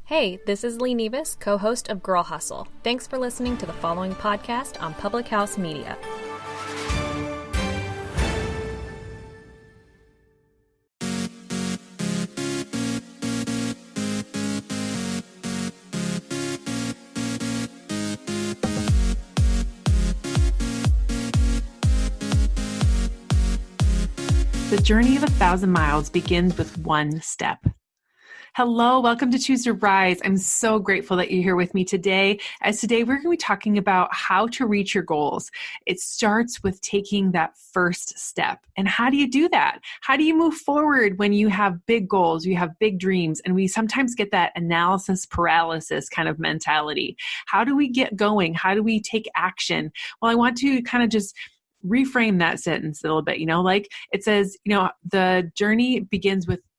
Hey, this is Lee Nevis, co-host of Girl Hustle. Thanks for listening to the following podcast on Public House Media. The journey of 1,000 miles begins with one step. Hello, welcome to Choose to Rise. I'm so grateful that you're here with me today, as today we're going to be talking about how to reach your goals. It starts with taking that first step. And how do you do that? How do you move forward when you have big goals, you have big dreams, and we sometimes get that analysis paralysis kind of mentality? How do we get going? How do we take action? Well, I want to kind of just reframe that sentence a little bit, like it says,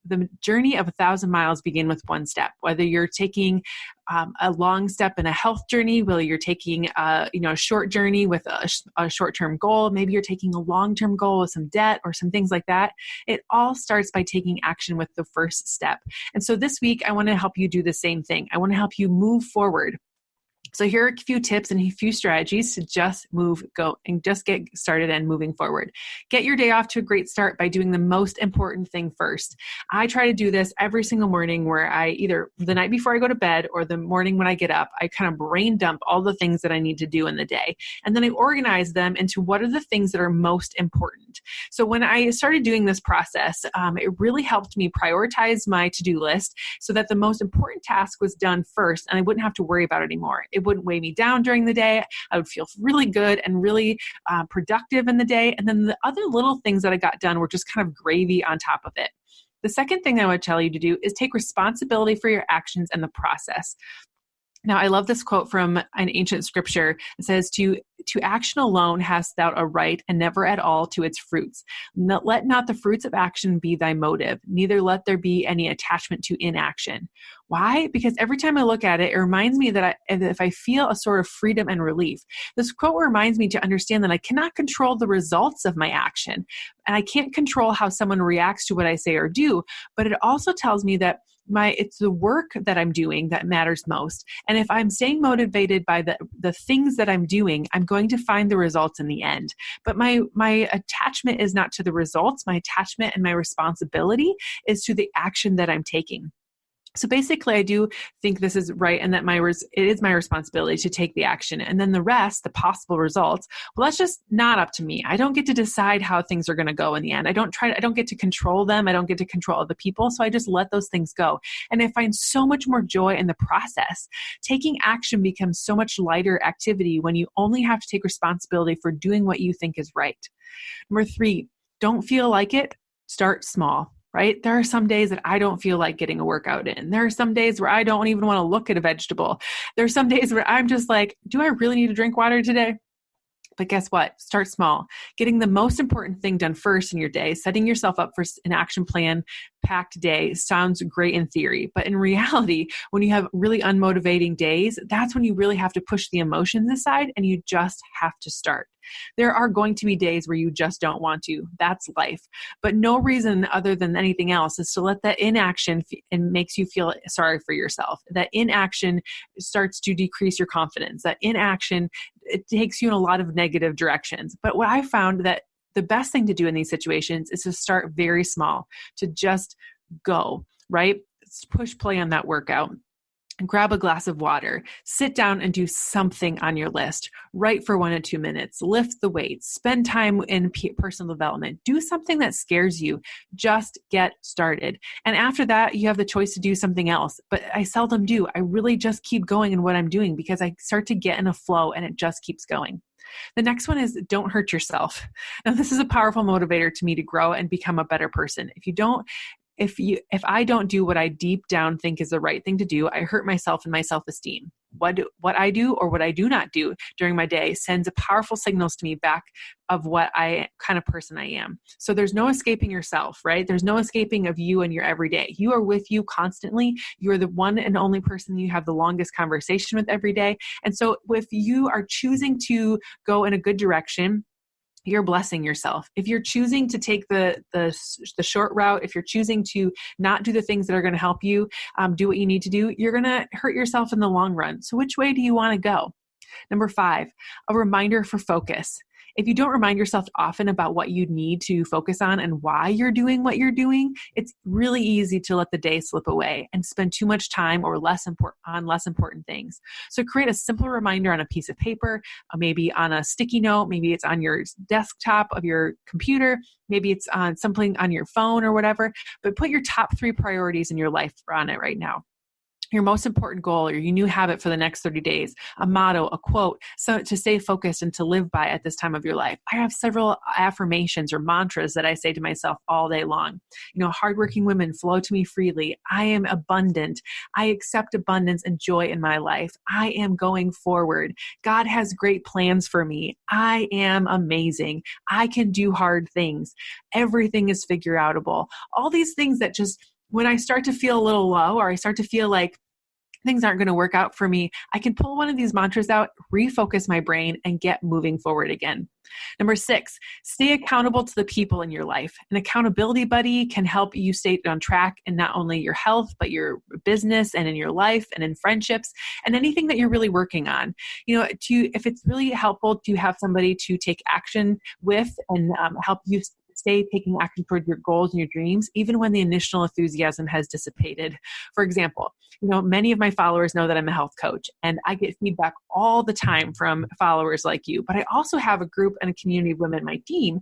the journey of 1,000 miles begin with one step. Whether you're taking a long step in a health journey, whether you're taking a short journey with a short-term goal, maybe you're taking a long-term goal with some debt or some things like that. It all starts by taking action with the first step. And so this week, I want to help you do the same thing. I want to help you move forward. So here are a few tips and a few strategies to just go and just get started and moving forward. Get your day off to a great start by doing the most important thing first. I try to do this every single morning, where I either the night before I go to bed or the morning when I get up, I kind of brain dump all the things that I need to do in the day. And then I organize them into what are the things that are most important. So when I started doing this process, it really helped me prioritize my to-do list so that the most important task was done first and I wouldn't have to worry about it anymore. It wouldn't weigh me down during the day. I would feel really good and really productive in the day. And then the other little things that I got done were just kind of gravy on top of it. The second thing I would tell you to do is take responsibility for your actions and the process. Now, I love this quote from an ancient scripture. It says, to action alone hast thou a right, and never at all to its fruits. Let not the fruits of action be thy motive, neither let there be any attachment to inaction. Why? Because every time I look at it, it reminds me that if I feel a sort of freedom and relief. This quote reminds me to understand that I cannot control the results of my action, and I can't control how someone reacts to what I say or do, but it also tells me that it's the work that I'm doing that matters most. And if I'm staying motivated by the things that I'm doing, I'm going to find the results in the end. But my attachment is not to the results. My attachment and my responsibility is to the action that I'm taking. So basically, I do think this is right, and that it is my responsibility to take the action. And then the rest, the possible results, well, that's just not up to me. I don't get to decide how things are going to go in the end. I don't get to control them. I don't get to control other people. So I just let those things go. And I find so much more joy in the process. Taking action becomes so much lighter activity when you only have to take responsibility for doing what you think is right. Number 3, don't feel like it. Start small. Right? There are some days that I don't feel like getting a workout in. There are some days where I don't even want to look at a vegetable. There are some days where I'm just like, do I really need to drink water today? But guess what? Start small. Getting the most important thing done first in your day, setting yourself up for an action plan packed day sounds great in theory. But in reality, when you have really unmotivating days, that's when you really have to push the emotions aside and you just have to start. There are going to be days where you just don't want to. That's life. But no reason other than anything else is to let that inaction and makes you feel sorry for yourself. That inaction starts to decrease your confidence. That inaction, it takes you in a lot of negative directions. But what I found that the best thing to do in these situations is to start very small, to just go, right? Push play on that workout. Grab a glass of water, sit down and do something on your list. Write for 1 to 2 minutes, lift the weights, spend time in personal development, do something that scares you. Just get started. And after that, you have the choice to do something else. But I seldom do. I really just keep going in what I'm doing because I start to get in a flow and it just keeps going. The next one is don't hurt yourself. Now, this is a powerful motivator to me to grow and become a better person. If I don't do what I deep down think is the right thing to do, I hurt myself and my self-esteem. What I do or what I do not do during my day sends a powerful signals to me back of what kind of person I am. So there's no escaping yourself, right? There's no escaping of you and your everyday. You are with you constantly. You are the one and only person you have the longest conversation with every day. And so if you are choosing to go in a good direction, you're blessing yourself. If you're choosing to take the short route, if you're choosing to not do the things that are going to help you do what you need to do, you're going to hurt yourself in the long run. So which way do you want to go? Number 5, a reminder for focus. If you don't remind yourself often about what you need to focus on and why you're doing what you're doing, it's really easy to let the day slip away and spend too much time or less important things. So create a simple reminder on a piece of paper, maybe on a sticky note, maybe it's on your desktop of your computer, maybe it's on something on your phone or whatever, but put your top 3 priorities in your life on it right now. Your most important goal or your new habit for the next 30 days, a motto, a quote, so to stay focused and to live by at this time of your life. I have several affirmations or mantras that I say to myself all day long. Hardworking women flow to me freely. I am abundant. I accept abundance and joy in my life. I am going forward. God has great plans for me. I am amazing. I can do hard things. Everything is figure outable. All these things that just, when I start to feel a little low or I start to feel like things aren't going to work out for me, I can pull one of these mantras out, refocus my brain, and get moving forward again. Number 6, stay accountable to the people in your life. An accountability buddy can help you stay on track in not only your health, but your business and in your life and in friendships and anything that you're really working on. If it's really helpful to have somebody to take action with and help you stay taking action toward your goals and your dreams, even when the initial enthusiasm has dissipated. For example, many of my followers know that I'm a health coach, and I get feedback all the time from followers like you, but I also have a group and a community of women in my team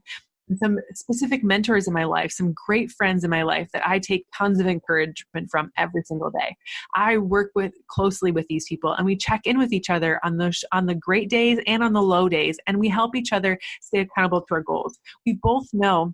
and some specific mentors in my life, some great friends in my life that I take tons of encouragement from every single day. I work closely with these people, and we check in with each other on the great days and on the low days, and we help each other stay accountable to our goals. We both know,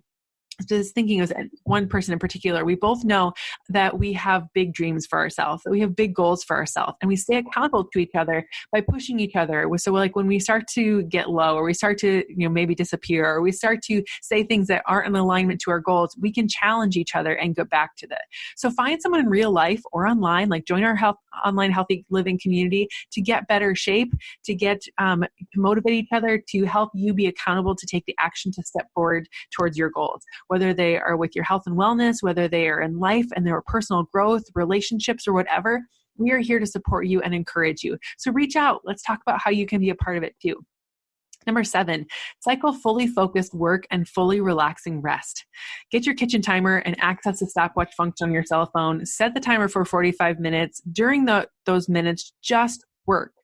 just thinking of one person in particular, we both know that we have big dreams for ourselves, that we have big goals for ourselves, and we stay accountable to each other by pushing each other. So like when we start to get low, or we start to maybe disappear, or we start to say things that aren't in alignment to our goals, we can challenge each other and go back to that. So find someone in real life or online, like join our online healthy living community to get better shape, to get to motivate each other, to help you be accountable to take the action to step forward towards your goals. Whether they are with your health and wellness, whether they are in life and their personal growth, relationships, or whatever, we are here to support you and encourage you. So reach out. Let's talk about how you can be a part of it too. Number 7, cycle fully focused work and fully relaxing rest. Get your kitchen timer and access the stopwatch function on your cell phone. Set the timer for 45 minutes. During those minutes, just work.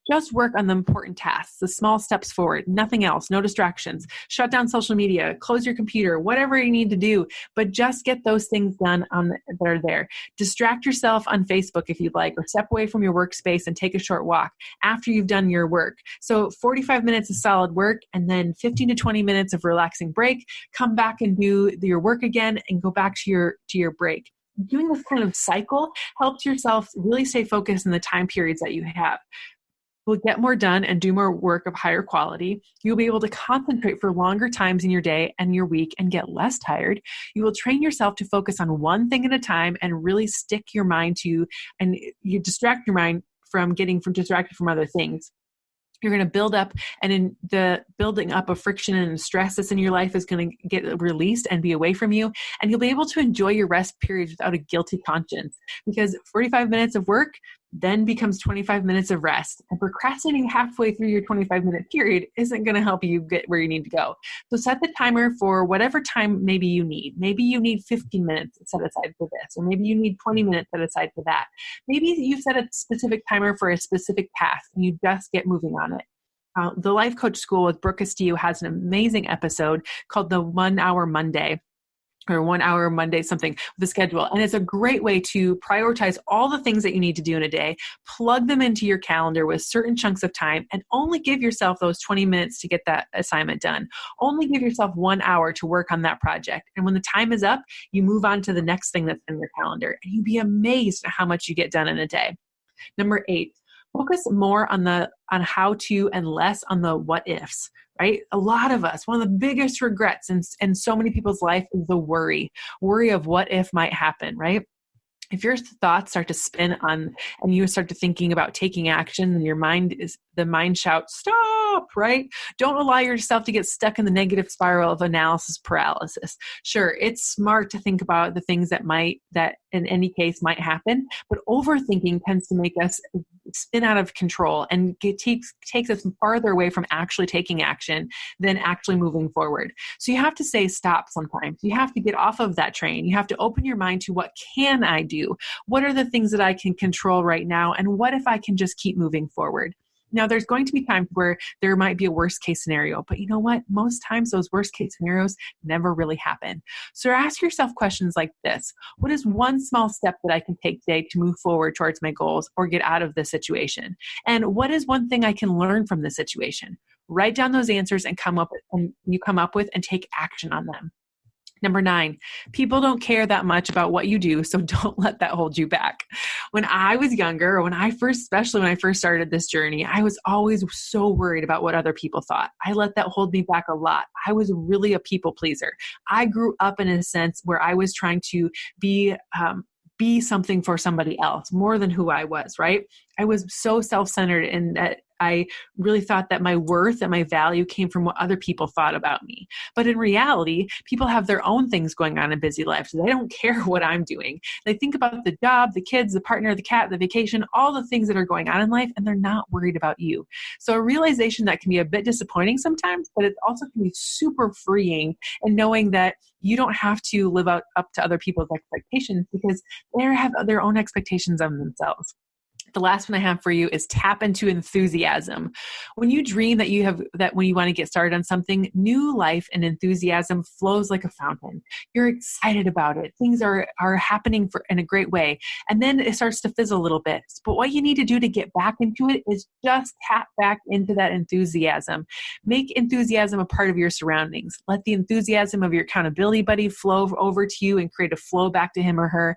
Just work on the important tasks, the small steps forward, nothing else, no distractions. Shut down social media, close your computer, whatever you need to do, but just get those things done that are there. Distract yourself on Facebook if you'd like, or step away from your workspace and take a short walk after you've done your work. So 45 minutes of solid work and then 15 to 20 minutes of relaxing break. Come back and do your work again and go back to your break. Doing this kind of cycle helps yourself really stay focused in the time periods that you have. You'll get more done and do more work of higher quality. You'll be able to concentrate for longer times in your day and your week and get less tired. You will train yourself to focus on one thing at a time and really stick your mind to, and you distract your mind from getting distracted from other things. You're going to build up, and in the building up of friction and stress that's in your life is going to get released and be away from you. And you'll be able to enjoy your rest periods without a guilty conscience, because 45 minutes of work then becomes 25 minutes of rest. And procrastinating halfway through your 25-minute period isn't going to help you get where you need to go. So set the timer for whatever time maybe you need. Maybe you need 15 minutes set aside for this, or maybe you need 20 minutes set aside for that. Maybe you set a specific timer for a specific task and you just get moving on it. The Life Coach School with Brooke Castillo has an amazing episode called the 1 Hour Monday, or 1 Hour Monday something with the schedule. And it's a great way to prioritize all the things that you need to do in a day, plug them into your calendar with certain chunks of time, and only give yourself those 20 minutes to get that assignment done. Only give yourself 1 hour to work on that project. And when the time is up, you move on to the next thing that's in your calendar. And you'd be amazed at how much you get done in a day. Number 8, focus more on how to and less on the what ifs, right? A lot of us, one of the biggest regrets in so many people's life is the worry of what if might happen, right? If your thoughts start to spin on and you start to thinking about taking action, and the mind shouts, stop, stop, right? Don't allow yourself to get stuck in the negative spiral of analysis paralysis. Sure, it's smart to think about the things that in any case might happen, but overthinking tends to make us spin out of control and takes us farther away from actually taking action than actually moving forward. So you have to say stop sometimes. You have to get off of that train. You have to open your mind to what can I do? What are the things that I can control right now? And what if I can just keep moving forward? Now, there's going to be times where there might be a worst case scenario, but you know what? Most times those worst case scenarios never really happen. So ask yourself questions like this. What is one small step that I can take today to move forward towards my goals or get out of this situation? And what is one thing I can learn from this situation? Write down those answers and come up with and take action on them. Number 9, people don't care that much about what you do, so don't let that hold you back. When I was younger, or especially when I first started this journey, I was always so worried about what other people thought. I let that hold me back a lot. I was really a people pleaser. I grew up in a sense where I was trying to be something for somebody else more than who I was, right? I was so self-centered in that I really thought that my worth and my value came from what other people thought about me. But in reality, people have their own things going on in busy life, so they don't care what I'm doing. They think about the job, the kids, the partner, the cat, the vacation, all the things that are going on in life, and they're not worried about you. So a realization that can be a bit disappointing sometimes, but it also can be super freeing in knowing that you don't have to live up to other people's expectations because they have their own expectations of themselves. The last one I have for you is tap into enthusiasm. When you dream that when you want to get started on something, new life and enthusiasm flows like a fountain. You're excited about it. Things are happening in a great way. And then it starts to fizzle a little bit. But what you need to do to get back into it is just tap back into that enthusiasm. Make enthusiasm a part of your surroundings. Let the enthusiasm of your accountability buddy flow over to you and create a flow back to him or her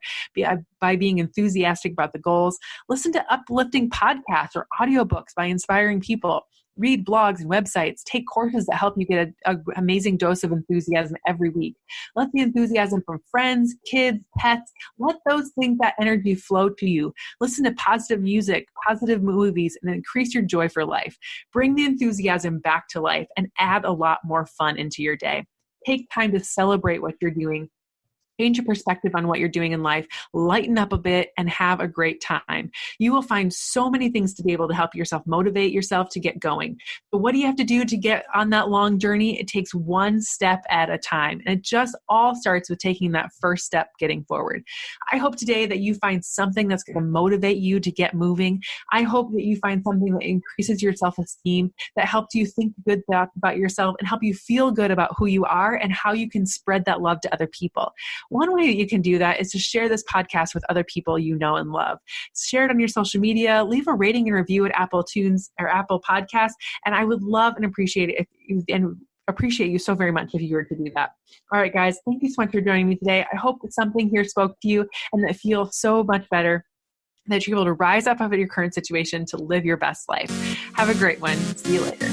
by being enthusiastic about the goals. Listen to uplifting podcasts or audiobooks by inspiring people. Read blogs and websites. Take courses that help you get an amazing dose of enthusiasm every week. Let the enthusiasm from friends, kids, pets, let those things, that energy flow to you. Listen to positive music, positive movies, and increase your joy for life. Bring the enthusiasm back to life and add a lot more fun into your day. Take time to celebrate what you're doing. Change your perspective on what you're doing in life, lighten up a bit, and have a great time. You will find so many things to be able to help yourself motivate yourself to get going. But what do you have to do to get on that long journey? It takes one step at a time. And it just all starts with taking that first step, getting forward. I hope today that you find something that's going to motivate you to get moving. I hope that you find something that increases your self-esteem, that helps you think good thoughts about yourself and help you feel good about who you are and how you can spread that love to other people. One way that you can do that is to share this podcast with other people you know and love. Share it on your social media, leave a rating and review at Apple Tunes or Apple Podcasts, and I would love and appreciate you so very much if you were to do that. All right, guys, thank you so much for joining me today. I hope that something here spoke to you and that it feels so much better, that you're able to rise up out of your current situation to live your best life. Have a great one. See you later.